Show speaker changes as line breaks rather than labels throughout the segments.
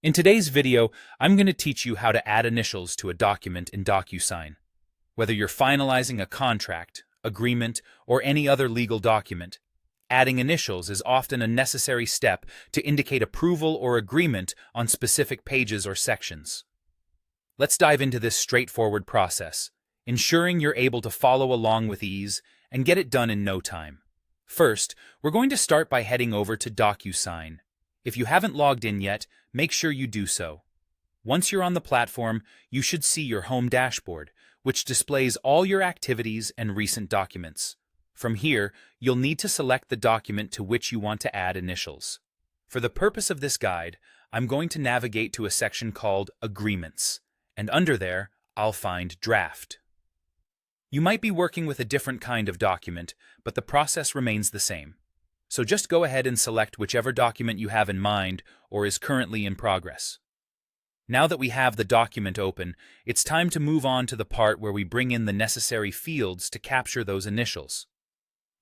In today's video, I'm going to teach you how to add initials to a document in Docusign. Whether you're finalizing a contract, agreement, or any other legal document, adding initials is often a necessary step to indicate approval or agreement on specific pages or sections. Let's dive into this straightforward process, ensuring you're able to follow along with ease and get it done in no time. First, we're going to start by heading over to Docusign. If you haven't logged in yet, make sure you do so. Once you're on the platform, you should see your home dashboard, which displays all your activities and recent documents. From here, you'll need to select the document to which you want to add initials. For the purpose of this guide, I'm going to navigate to a section called Agreements, and under there, I'll find Draft. You might be working with a different kind of document, but the process remains the same. So just go ahead and select whichever document you have in mind or is currently in progress. Now that we have the document open, it's time to move on to the part where we bring in the necessary fields to capture those initials.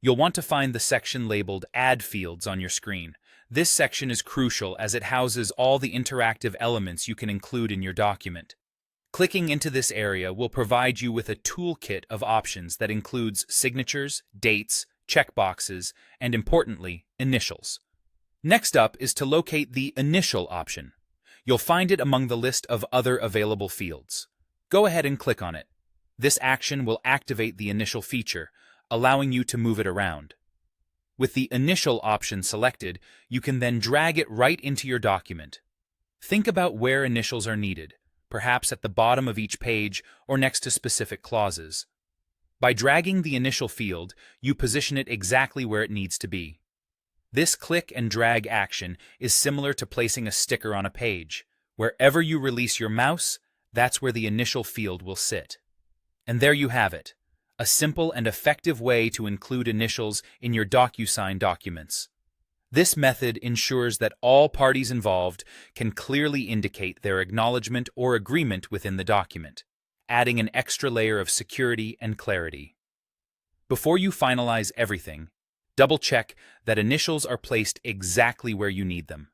You'll want to find the section labeled Add Fields on your screen. This section is crucial as it houses all the interactive elements you can include in your document. Clicking into this area will provide you with a toolkit of options that includes signatures, dates, checkboxes, and importantly, initials. Next up is to locate the Initial option. You'll find it among the list of other available fields. Go ahead and click on it. This action will activate the initial feature, allowing you to move it around. With the Initial option selected, you can then drag it right into your document. Think about where initials are needed, perhaps at the bottom of each page or next to specific clauses. By dragging the initial field, you position it exactly where it needs to be. This click and drag action is similar to placing a sticker on a page. Wherever you release your mouse, that's where the initial field will sit. And there you have it, a simple and effective way to include initials in your Docusign documents. This method ensures that all parties involved can clearly indicate their acknowledgement or agreement within the document, adding an extra layer of security and clarity. Before you finalize everything, double-check that initials are placed exactly where you need them.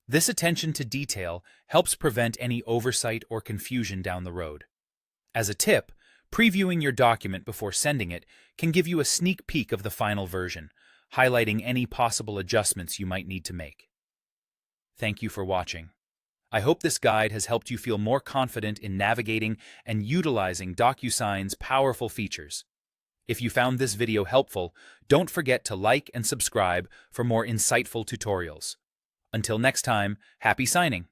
This attention to detail helps prevent any oversight or confusion down the road. As a tip, previewing your document before sending it can give you a sneak peek of the final version, highlighting any possible adjustments you might need to make. Thank you for watching. I hope this guide has helped you feel more confident in navigating and utilizing Docusign's powerful features. If you found this video helpful, don't forget to like and subscribe for more insightful tutorials. Until next time, happy signing!